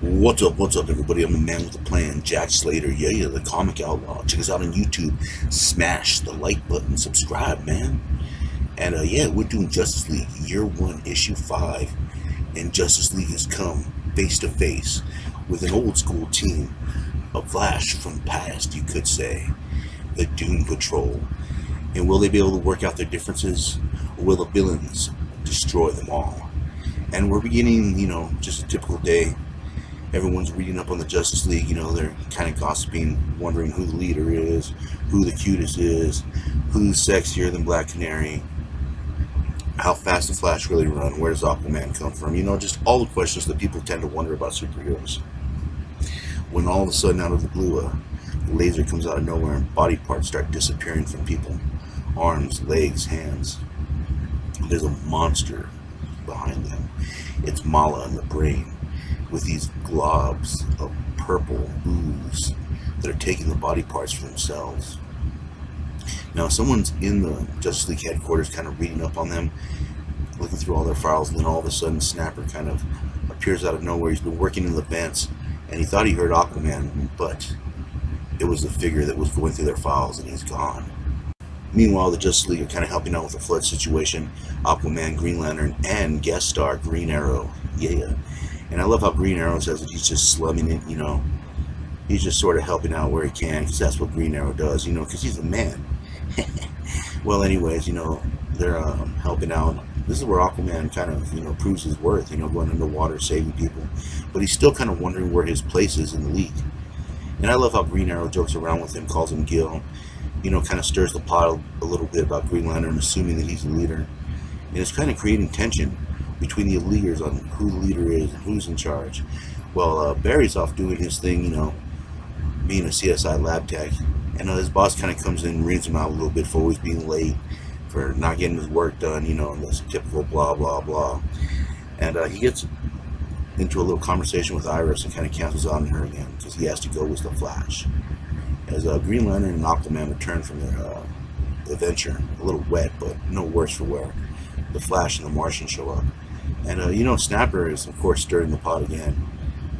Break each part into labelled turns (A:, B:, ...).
A: What's up, everybody? I'm the man with the plan, Jack Slater, yeah, the comic outlaw. Check us out on YouTube. Smash the like button, subscribe, man. And yeah, we're doing Justice League Year One, Issue 5. And Justice League has come face to face with an old school team, a Flash from the past, you could say, the Dune Patrol. And will they be able to work out their differences, or will the villains destroy them all? And we're beginning, just a typical day. Everyone's reading up on the Justice League, they're kind of gossiping, wondering who the leader is, who the cutest is, who's sexier than Black Canary, how fast the Flash really run, where does Aquaman come from, just all the questions that people tend to wonder about superheroes. When all of a sudden, out of the blue, a laser comes out of nowhere and body parts start disappearing from people. Arms, legs, hands. There's a monster behind them. It's Mala in the brain, with these globs of purple ooze that are taking the body parts for themselves. Now, someone's in the Justice League headquarters kind of reading up on them, looking through all their files, and then all of a sudden Snapper kind of appears out of nowhere. He's been working in the vents, and he thought he heard Aquaman, but it was the figure that was going through their files, and he's gone. Meanwhile, the Justice League are kind of helping out with the flood situation. Aquaman, Green Lantern, and guest star Green Arrow. Yeah. And I love how Green Arrow says that he's just slumming it, He's just sort of helping out where he can, because that's what Green Arrow does, because he's a man. Well, anyways, they're helping out. This is where Aquaman kind of, proves his worth, going underwater, saving people. But he's still kind of wondering where his place is in the league. And I love how Green Arrow jokes around with him, calls him Gil, kind of stirs the pot a little bit about Green Lantern, assuming that he's the leader. And it's kind of creating tension between the leaders on who the leader is and who's in charge. Well, Barry's off doing his thing, being a CSI lab tech, and his boss kind of comes in and reads him out a little bit for always being late, for not getting his work done, and this typical blah, blah, blah. And he gets into a little conversation with Iris and kind of cancels on her again, because he has to go with the Flash. As Green Lantern and Aquaman return from their adventure, a little wet, but no worse for wear, the Flash and the Martian show up. And, Snapper is, of course, stirring the pot again,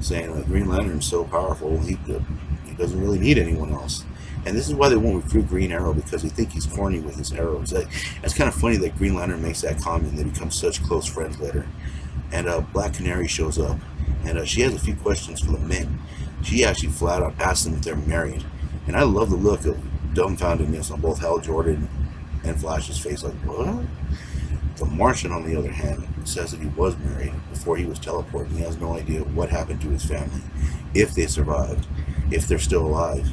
A: saying Green Lantern's so powerful, he doesn't really need anyone else. And this is why they won't recruit Green Arrow, because they think he's corny with his arrows. It's kind of funny that Green Lantern makes that comment, and they become such close friends later. And Black Canary shows up, and she has a few questions for the men. She actually flat out asks them if they're married. And I love the look of dumbfoundedness on both Hal Jordan and Flash's face, like, what? The Martian, on the other hand, says that he was married before he was teleported. He has no idea what happened to his family, if they survived, if they're still alive.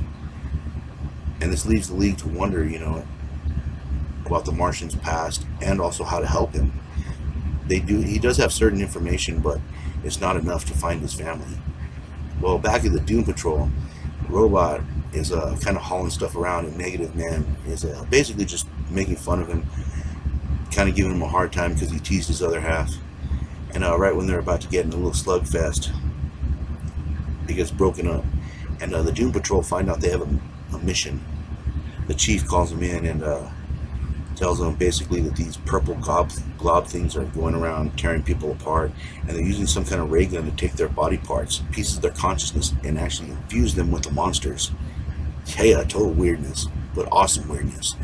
A: And this leaves the League to wonder, about the Martian's past and also how to help him. He does have certain information, but it's not enough to find his family. Well, back at the Dune Patrol, Robot is kind of hauling stuff around, and Negative Man is basically just making fun of him, kind of giving him a hard time because he teased his other half. And right when they're about to get in a little slugfest, it gets broken up. And the Dune Patrol find out they have a mission. The chief calls them in and tells them basically that these purple glob things are going around tearing people apart, and they're using some kind of ray gun to take their body parts, pieces of their consciousness, and actually infuse them with the monsters. Yeah, total weirdness, but awesome weirdness.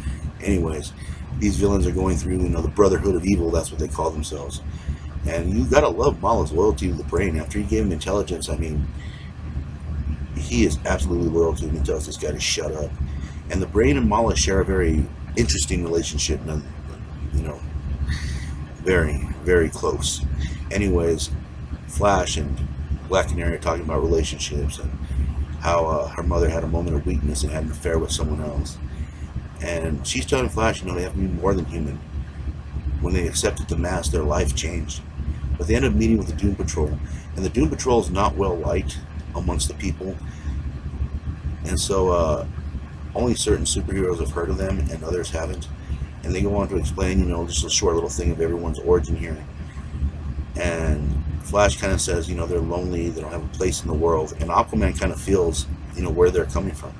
A: Anyways, these villains are going through, the Brotherhood of Evil, that's what they call themselves. And you gotta love Mala's loyalty to the Brain. After he gave him intelligence, he is absolutely loyal to him and tells this guy to shut up. And the Brain and Mala share a very interesting relationship, very, very close. Anyways, Flash and Black Canary are talking about relationships and how her mother had a moment of weakness and had an affair with someone else. And she's telling Flash, they have to be more than human. When they accepted the mask, their life changed. But they end up meeting with the Dune Patrol, and the Dune Patrol is not well liked amongst the people. And so only certain superheroes have heard of them, and others haven't. And they go on to explain, just a short little thing of everyone's origin here. And Flash kind of says, they're lonely, they don't have a place in the world. And Aquaman kind of feels, where they're coming from.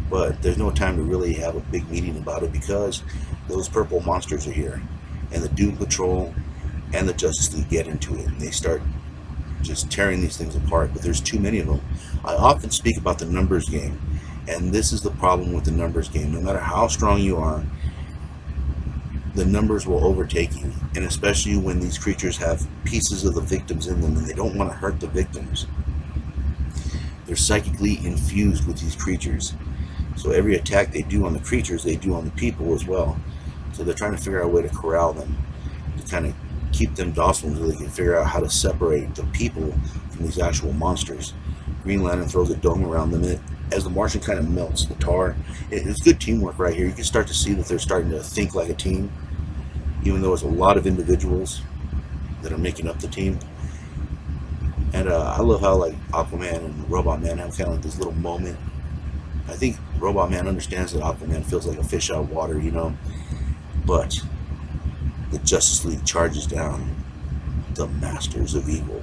A: But there's no time to really have a big meeting about it, because those purple monsters are here. And the Dune Patrol and the Justice League get into it. And they start just tearing these things apart, but there's too many of them. I often speak about the numbers game, and this is the problem with the numbers game. No matter how strong you are, the numbers will overtake you, and especially when these creatures have pieces of the victims in them and they don't want to hurt the victims. They're psychically infused with these creatures, so every attack they do on the creatures, they do on the people as well. So they're trying to figure out a way to corral them, to kind of keep them docile so they can figure out how to separate the people from these actual monsters. Green Lantern throws a dome around them. As the Martian kind of melts the tar, it's good teamwork right here. You can start to see that they're starting to think like a team, even though it's a lot of individuals that are making up the team. And I love how like Aquaman and Robot Man have kind of like this little moment. I think Robot Man understands that Aquaman feels like a fish out of water, you know. But the Justice League charges down the Masters of Evil,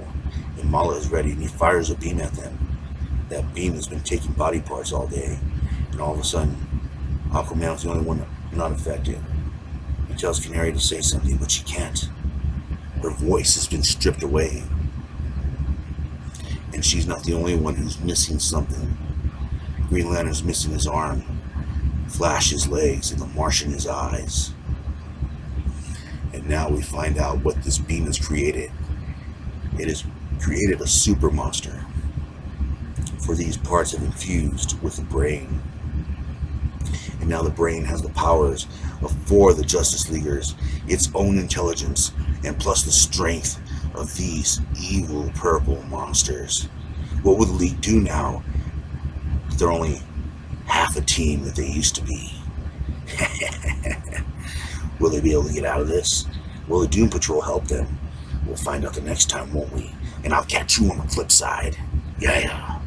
A: and Mala is ready, and he fires a beam at them. That beam has been taking body parts all day, and all of a sudden, Aquaman is the only one not affected. He tells Canary to say something, but she can't. Her voice has been stripped away, and she's not the only one who's missing something. Green Lantern's missing his arm, Flash his legs, and the Martian his eyes. And now we find out what this beam has created. It has created a super monster, for these parts have infused with the brain. And now the brain has the powers of 4 of the Justice Leaguers, its own intelligence, and plus the strength of these evil purple monsters. What will the League do now that they're only half a team that they used to be? Will they be able to get out of this? Will the Dune Patrol help them? We'll find out the next time, won't we? And I'll catch you on the flip side. Yeah.